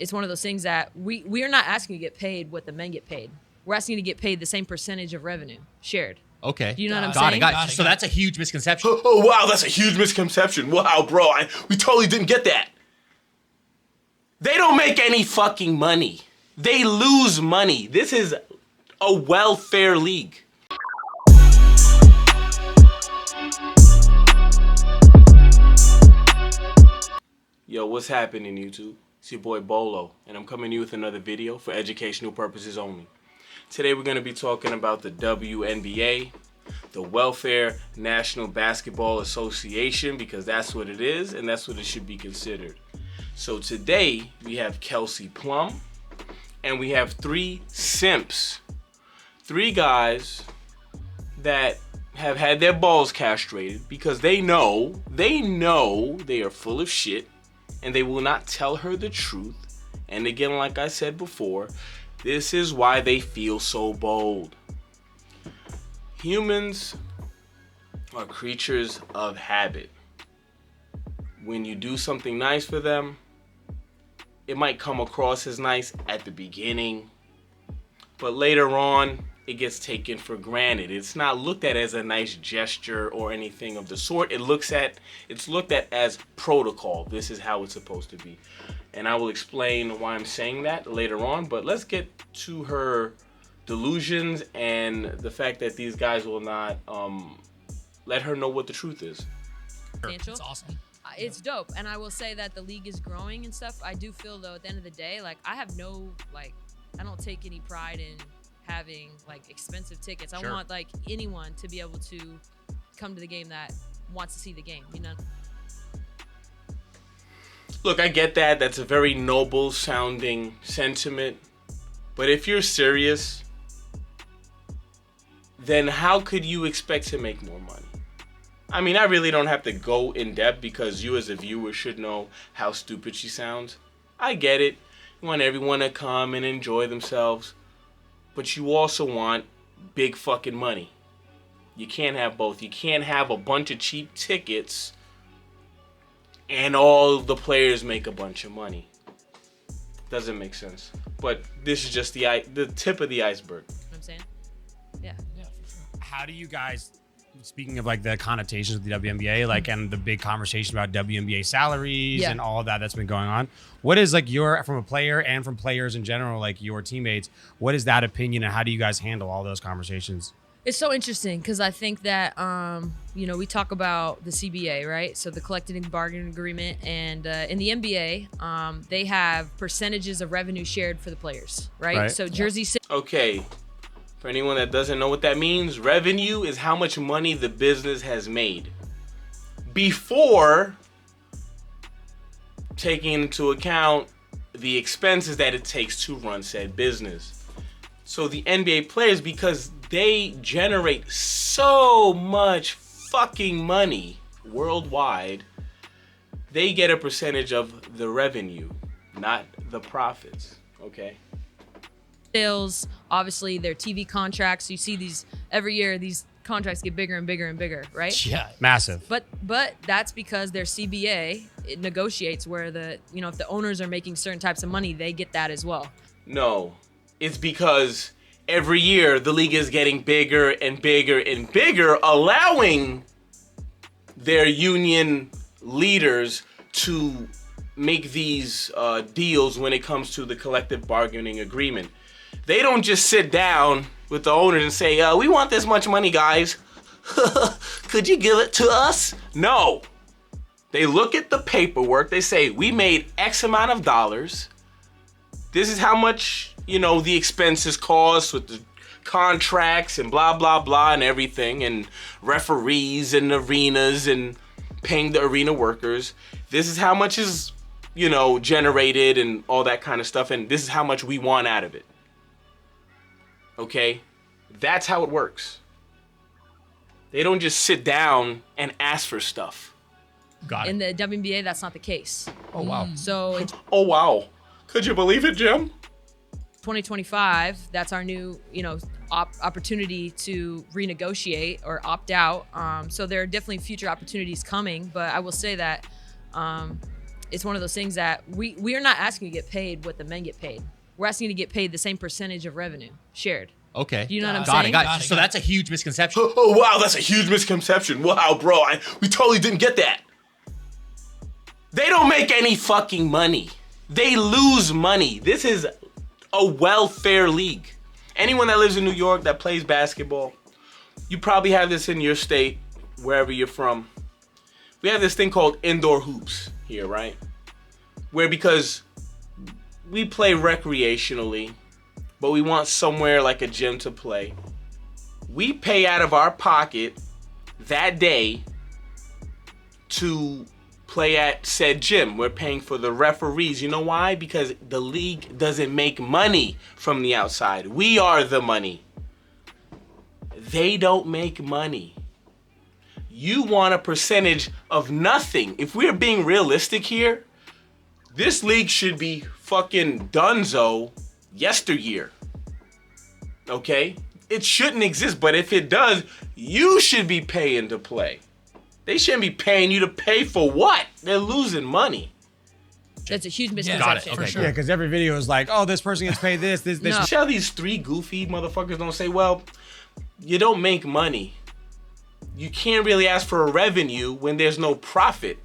It's one of those things that we are not asking to get paid what the men get paid. We're asking to get paid the same percentage of revenue shared. Okay. Do you know what I'm Got saying? it. So that's a huge misconception. Oh, wow, that's a huge misconception. Wow, bro, we totally didn't get that. They don't make any fucking money. They lose money. This is a welfare league. Yo, what's happening, YouTube? It's your boy Bolo, and I'm coming to you with another video for educational purposes only. Today we're going to be talking about the WNBA, the Welfare National Basketball Association, because that's what it is, and that's what it should be considered. So today we have Kelsey Plum, and we have three simps. Three guys that have had their balls castrated because they know they are full of shit, and they will not tell her the truth. And again, like I said before, this is why they feel so bold. Humans are creatures of habit. When you do something nice for them, it might come across as nice at the beginning, but later on, it gets taken for granted. It's not looked at as a nice gesture or anything of the sort. It's looked at as protocol. This is how it's supposed to be. And I will explain why I'm saying that later on, but let's get to her delusions and the fact that these guys will not let her know what the truth is. It's awesome. It's dope, and I will say that the league is growing and stuff. I do feel though, at the end of the day, like I don't take any pride in having like expensive tickets. I want like anyone to be able to come to the game that wants to see the game, you know? Look, I get that. That's a very noble sounding sentiment. But if you're serious, then how could you expect to make more money? I mean, I really don't have to go in depth because you as a viewer should know how stupid she sounds. I get it. You want everyone to come and enjoy themselves. But you also want big fucking money. You can't have both. You can't have a bunch of cheap tickets and all the players make a bunch of money. Doesn't make sense. But this is just the tip of the iceberg. You know what I'm saying? Yeah. Yeah, for sure. How do you guys, speaking of like the connotations of the WNBA, like and the big conversation about WNBA salaries and all of that's been going on, what is like from a player and from players in general, like your teammates, what is that opinion and how do you guys handle all those conversations? It's so interesting because I think that, we talk about the CBA, right? So the collective bargaining agreement, and in the NBA, they have percentages of revenue shared for the players, right? So Jersey City. Okay, for anyone that doesn't know what that means, revenue is how much money the business has made before taking into account the expenses that it takes to run said business. So the NBA players, because they generate so much fucking money worldwide, they get a percentage of the revenue, not the profits, okay? Sales, obviously their TV contracts. You see these every year, these contracts get bigger and bigger and bigger, right? Yeah, massive. But that's because their CBA, it negotiates where if the owners are making certain types of money, they get that as well. No, it's because every year the league is getting bigger and bigger and bigger, allowing their union leaders to make these deals when it comes to the collective bargaining agreement. They don't just sit down with the owners and say, we want this much money, guys. Could you give it to us? No. They look at the paperwork. They say, we made X amount of dollars. This is how much, the expenses cost with the contracts and blah, blah, blah and everything, and referees and arenas and paying the arena workers. This is how much is, generated and all that kind of stuff, and this is how much we want out of it. Okay? That's how it works. They don't just sit down and ask for stuff. Got it. In the WNBA, that's not the case. Oh, wow. So in Oh, wow. Could you believe it, Jim? 2025, that's our new, opportunity to renegotiate or opt out. So there are definitely future opportunities coming, but I will say that it's one of those things that we are not asking to get paid what the men get paid. We're asking to get paid the same percentage of revenue shared. Okay. Do you know what I'm Got saying? it. Got it. So that's a huge misconception. Oh wow, that's a huge misconception. Wow, bro, we totally didn't get that. They don't make any fucking money. They lose money. This is a welfare league. Anyone that lives in New York that plays basketball, you probably have this in your state, wherever you're from. We have this thing called indoor hoops here, right? Where because we play recreationally, but we want somewhere like a gym to play, we pay out of our pocket that day to play at said gym. We're paying for the referees. You know why? Because the league doesn't make money from the outside. We are the money. They don't make money. You want a percentage of nothing. If we're being realistic here, this league should be fucking donezo yesteryear. Okay? It shouldn't exist, but if it does, you should be paying to play. They shouldn't be paying you to pay for what? They're losing money. That's a huge Got misconception. it. Okay. Yeah, because every video is like, oh, this person gets paid this. No. Tell these three goofy motherfuckers don't say, well, you don't make money. You can't really ask for a revenue when there's no profit.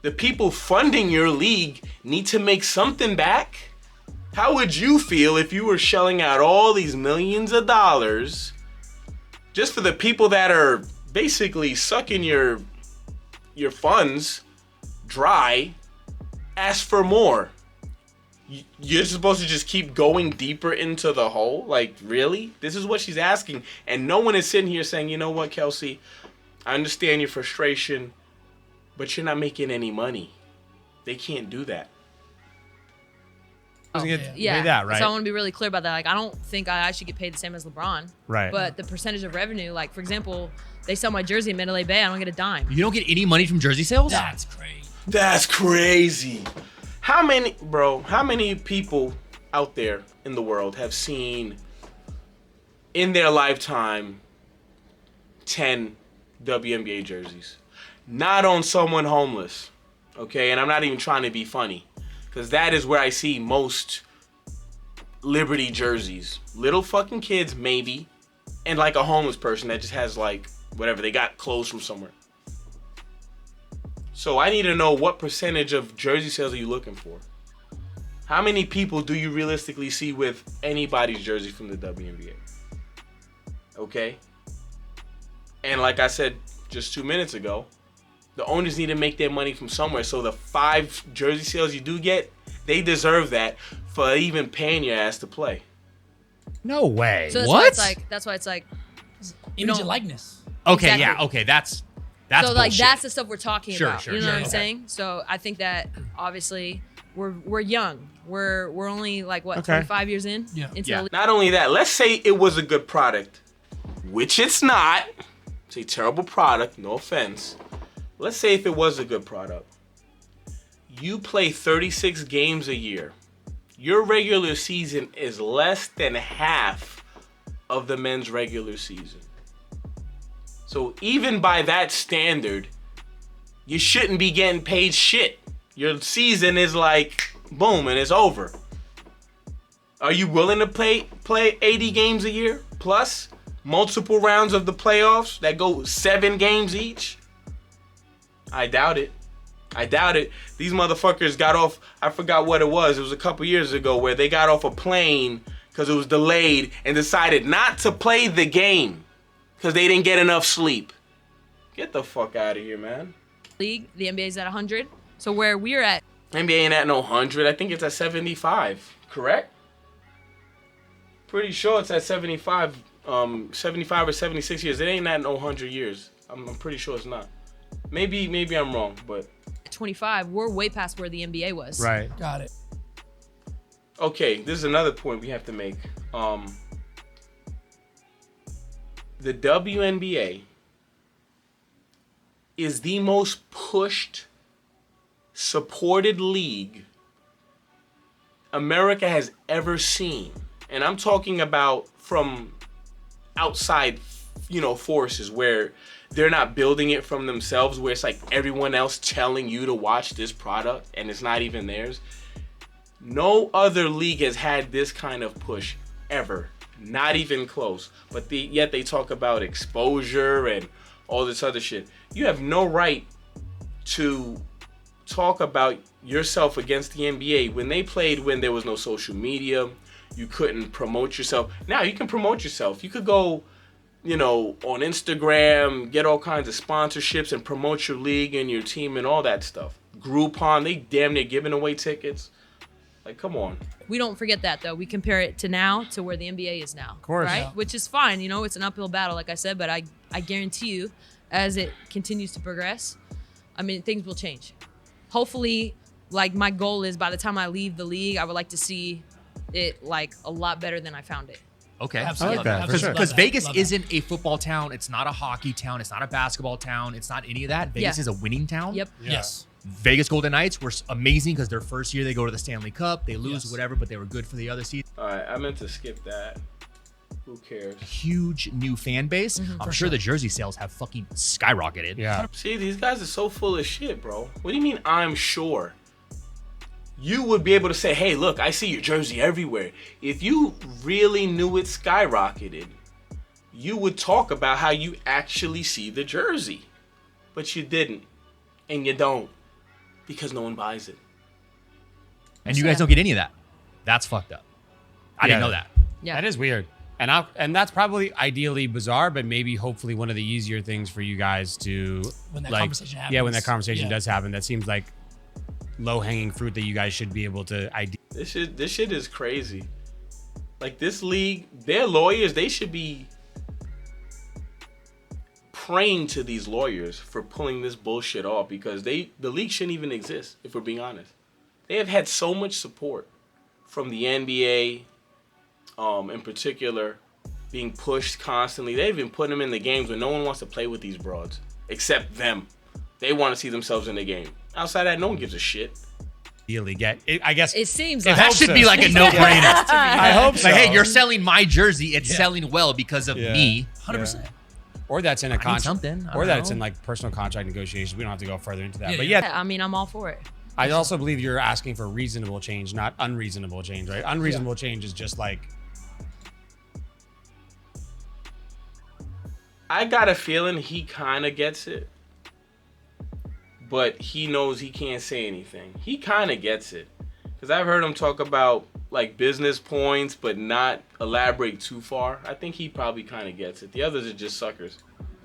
The people funding your league need to make something back. How would you feel if you were shelling out all these millions of dollars just for the people that are basically sucking your funds dry? Ask for more. You're supposed to just keep going deeper into the hole? Like, really? This is what she's asking. And no one is sitting here saying, you know what, Kelsey? I understand your frustration, but you're not making any money. They can't do that. Yeah, that, right? So I want to be really clear about that. Like, I don't think I should get paid the same as LeBron. Right. But the percentage of revenue, like, for example, they sell my jersey in Mandalay Bay, I don't get a dime. You don't get any money from jersey sales? That's crazy. That's crazy. How many people out there in the world have seen in their lifetime 10 WNBA jerseys? Not on someone homeless, okay? And I'm not even trying to be funny, because that is where I see most Liberty jerseys. Little fucking kids, maybe, and like a homeless person that just has like, whatever, they got clothes from somewhere. So I need to know, what percentage of jersey sales are you looking for? How many people do you realistically see with anybody's jersey from the WNBA? Okay? And like I said just 2 minutes ago, the owners need to make their money from somewhere. So the 5 jersey sales you do get, they deserve that for even paying your ass to play. No way. So that's What? why it's like, Image don't- and likeness. Okay, Exactly. yeah, okay, that's so like bullshit. that's the stuff we're talking Sure, about. sure, You know sure, what I'm okay. saying? So I think that obviously we're young. We're only like what, Okay. 25 years in? Yeah. Into Yeah. the league. Not only that, let's say it was a good product, which it's not. It's a terrible product, no offense. Let's say if it was a good product. You play 36 games a year. Your regular season is less than half of the men's regular season. So even by that standard, you shouldn't be getting paid shit. Your season is like, boom, and it's over. Are you willing to play 80 games a year plus multiple rounds of the playoffs that go 7 games each? I doubt it. These motherfuckers got off, I forgot what it was a couple years ago, where they got off a plane because it was delayed and decided not to play the game because they didn't get enough sleep. Get the fuck out of here, man. League, the NBA's at 100. So where we're at, NBA ain't at no 100. I think it's at 75. Correct? Pretty sure it's at 75. 75 or 76 years. It ain't at no 100 years. I'm pretty sure it's not. Maybe I'm wrong, but 25, we're way past where the NBA was. Right. Got it. okay. This is another point we have to make. The WNBA is the most pushed, supported league America has ever seen. And I'm talking about from outside forces where they're not building it from themselves, where it's like everyone else telling you to watch this product and it's not even theirs. No other league has had this kind of push ever. Not even close. But yet they talk about exposure and all this other shit. You have no right to talk about yourself against the NBA. When they played when there was no social media, you couldn't promote yourself. Now you can promote yourself. You could go, on Instagram, get all kinds of sponsorships and promote your league and your team and all that stuff. Groupon, they damn near giving away tickets. Like, come on. We don't forget that, though. We compare it to now to where the NBA is now. Of course. Right? Yeah. Which is fine. It's an uphill battle, like I said, but I guarantee you, as it continues to progress, things will change. Hopefully, like, my goal is by the time I leave the league, I would like to see it, like, a lot better than I found it. Okay. Absolutely. I like that, for sure. Because Love that. Vegas Love that. isn't a football town. It's not a hockey town. It's not a basketball town. It's not any of that. Vegas Yeah. is a winning town. Yep. Yeah. Yes. Vegas Golden Knights were amazing because their first year they go to the Stanley Cup. They lose, Yes. whatever, but they were good for the other season. All right, I meant to skip that. Who cares? Huge new fan base. I'm sure the jersey sales have fucking skyrocketed. Yeah. See, these guys are so full of shit, bro. What do you mean, I'm sure? You would be able to say, hey, look, I see your jersey everywhere. If you really knew it skyrocketed, you would talk about how you actually see the jersey. But you didn't. And you don't. Because no one buys it. And you guys don't get any of that. That's fucked up. I didn't Yeah. know that. Yeah. That is weird. And that's probably ideally bizarre, but maybe hopefully one of the easier things for you guys to When that like, conversation Yeah, when that happens. conversation Yeah. does happen, that seems like low-hanging fruit that you guys should be able to This shit is crazy. Like, this league, their lawyers, they should be praying to these lawyers for pulling this bullshit off, because the league shouldn't even exist, if we're being honest. They have had so much support from the NBA, in particular, being pushed constantly. They've been putting them in the games when no one wants to play with these broads, except them. They want to see themselves in the game. Outside that, no one gives a shit. ideally get. I guess It seems It like That should be like a no-brainer. I hope so. Like, hey, you're selling my jersey. It's selling well because of Yeah. me. 100%. or that's in a contract, something. I or don't that it's know. in like personal contract negotiations. We don't have to go further into that. Yeah, But yeah. yeah, I'm all for it. I also believe you're asking for reasonable change, not unreasonable change, right? Unreasonable change is just like I got a feeling he kind of gets it, but he knows he can't say anything. He kind of gets it, because I've heard him talk about like business points, but not elaborate too far. I think he probably kind of gets it. The others are just suckers.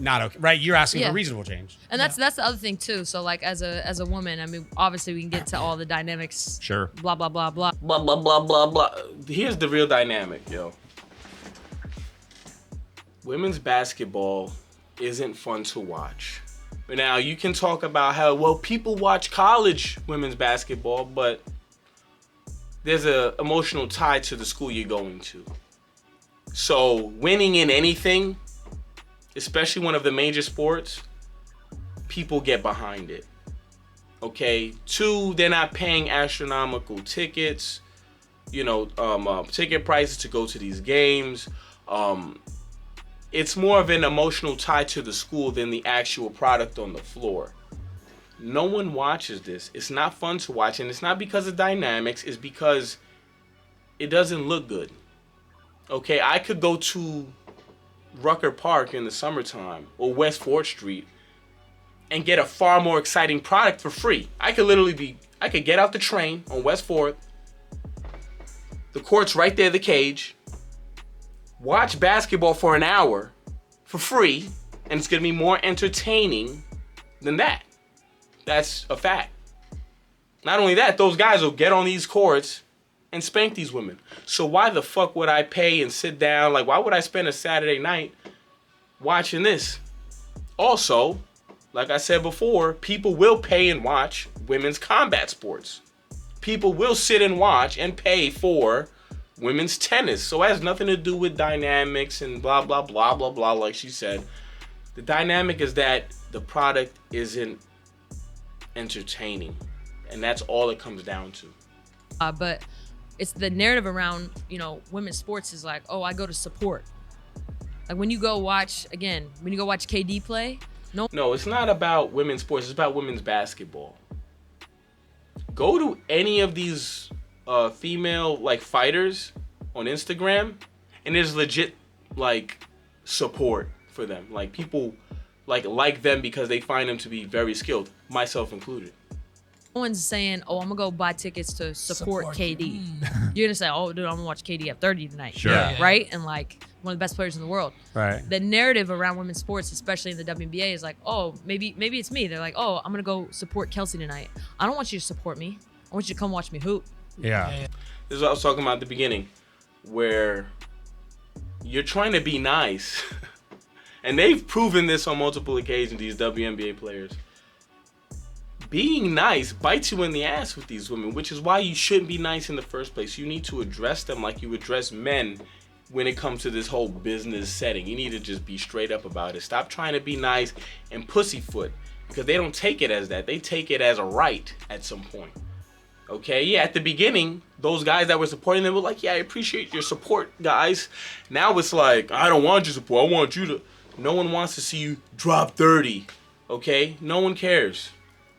not okay, right? You're asking Yeah. for reasonable change. And that's the other thing too. So like as a woman, obviously we can get to all the dynamics. Sure. Blah blah blah blah. Blah blah blah blah blah. Here's the real dynamic, yo. Women's basketball isn't fun to watch. Now, you can talk about how, well, people watch college women's basketball, but there's a emotional tie to the school you're going to. So winning in anything, especially one of the major sports, people get behind it. Okay? 2, they're not paying astronomical tickets, ticket prices to go to these games. It's more of an emotional tie to the school than the actual product on the floor. No one watches this. It's not fun to watch, and it's not because of dynamics. It's because it doesn't look good. Okay, I could go to Rucker Park in the summertime or West 4th Street and get a far more exciting product for free. I could get out the train on West 4th. The court's right there, the cage. Watch basketball for an hour for free, and it's going to be more entertaining than that. That's a fact. Not only that, those guys will get on these courts and spank these women. So why the fuck would I pay and sit down? Like, why would I spend a Saturday night watching this? Also, like I said before, people will pay and watch women's combat sports. People will sit and watch and pay for women's tennis. So it has nothing to do with dynamics and blah, blah, blah, blah, blah, like she said. The dynamic is that the product isn't entertaining. And that's all it comes down to. But it's the narrative around, women's sports is like, oh, I go to support. Like when you go watch KD play, No, it's not about women's sports. It's about women's basketball. Go to any of these female like fighters on Instagram, and there's legit like support for them. Like people like them because they find them to be very skilled, myself included. no one's saying, "Oh, I'm gonna go buy tickets to support KD." You're gonna say, "Oh, dude, I'm gonna watch KD at 30 tonight." Sure. Yeah. Right? And like one of the best players in the world. Right. The narrative around women's sports, especially in the WNBA, is like, "Oh, maybe it's me." They're like, "Oh, I'm gonna go support Kelsey tonight." I don't want you to support me. I want you to come watch me hoop. Yeah. This is what I was talking about at the beginning, where you're trying to be nice. And they've proven this on multiple occasions, these WNBA players. Being nice bites you in the ass with these women, which is why you shouldn't be nice in the first place. You need to address them like you address men when it comes to this whole business setting. You need to just be straight up about it. Stop trying to be nice and pussyfoot, because they don't take it as that. They take it as a right at some point. Okay, yeah, at the beginning, those guys that were supporting them were like, yeah, I appreciate your support, guys. Now it's like, I don't want your support. I want you to... No one wants to see you drop 30, okay? No one cares.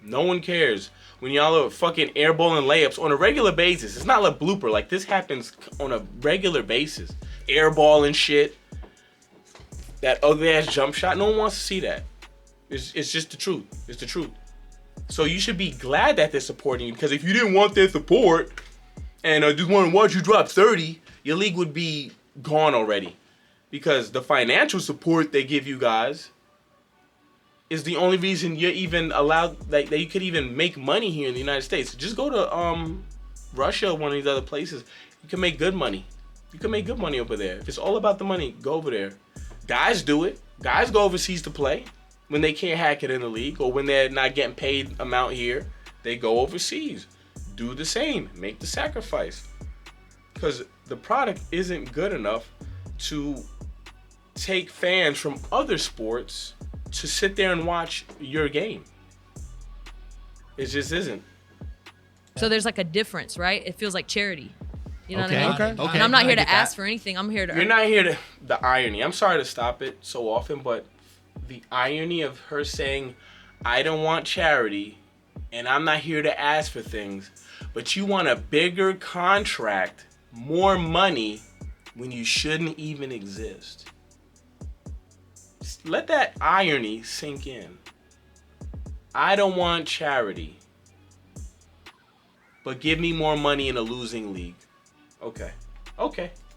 No one cares. When y'all are fucking airballing layups on a regular basis. It's not like blooper. Like, this happens on a regular basis. Airballing shit. That ugly-ass jump shot. No one wants to see that. It's just the truth. It's the truth. So you should be glad that they're supporting you, because if you didn't want their support and just want to watch you drop 30, your league would be gone already. Because the financial support they give you guys is the only reason you're even allowed, like, that you could even make money here in the United States. Just go to Russia or one of these other places. You can make good money. You can make good money over there. If it's all about the money, go over there. Guys do it. Guys go overseas to play. When they can't hack it in the league, or when they're not getting paid amount here, they go overseas. Do the same. Make the sacrifice. Because the product isn't good enough to take fans from other sports to sit there and watch your game. It just isn't. So there's like a difference, right? It feels like charity. You know Okay. what I mean? Okay. And I'm not I here to get ask that. for anything. I'm here to You're earn. not here to... The irony. I'm sorry to stop it so often, but the irony of her saying, I don't want charity, and I'm not here to ask for things, but you want a bigger contract, more money, when you shouldn't even exist. Let that irony sink in. I don't want charity, but give me more money in a losing league. Okay.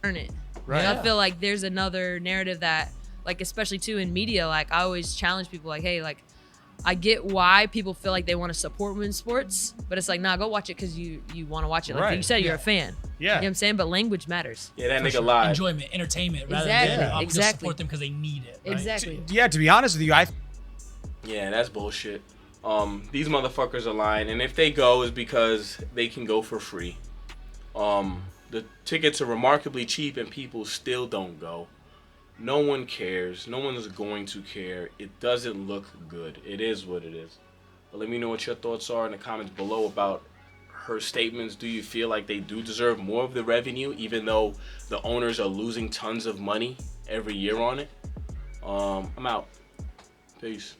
Earn it. Right. And I feel like there's another narrative that, like, especially too in media, like I always challenge people, like, hey, like, I get why people feel like they want to support women's sports, but it's like, nah, go watch it because you want to watch it. Like Right. you said, you're a fan. Yeah. You know what I'm saying? But language matters. Yeah, that For nigga sure. lied. Enjoyment, entertainment, rather Exactly, than just exactly. support them because they need it. Right? Exactly. Yeah, to be honest with you, Yeah, that's bullshit. These motherfuckers are lying, and if they go, it's because they can go for free. The tickets are remarkably cheap, and people still don't go. No one cares. No one is going to care. It doesn't look good. It is what it is. But let me know what your thoughts are in the comments below about her statements. Do you feel like they do deserve more of the revenue, even though the owners are losing tons of money every year on it? I'm out. Peace.